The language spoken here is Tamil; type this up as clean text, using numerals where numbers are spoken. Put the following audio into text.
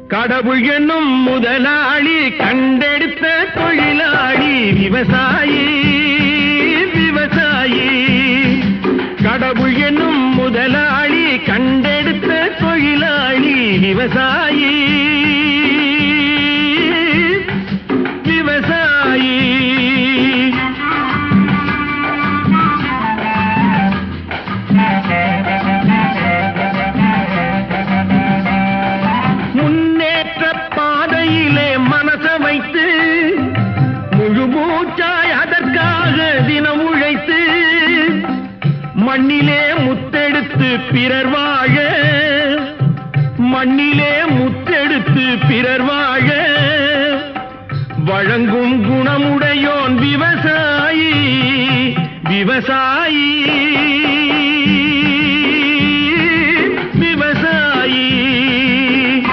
கடவுள் என்னும் முதலாளி கண்டெடுத்த தொழிலாளி விவசாயி விவசாயி. கடவுள் என்னும் முதலாளி கண்டெடுத்த தொழிலாளி விவசாயி விவசாயி. முன்னேற்ற பாதையிலே மனச வைத்து முழு மூச்சாய் அதற்காக தினம் உழைத்து மண்ணிலே முத்தெடுத்து பிறர் வாழ மண்ணிலே முத்தெடுத்து பிறர் வாழ வழங்கும் குணமுடையோன் விவசாயி விவசாயி.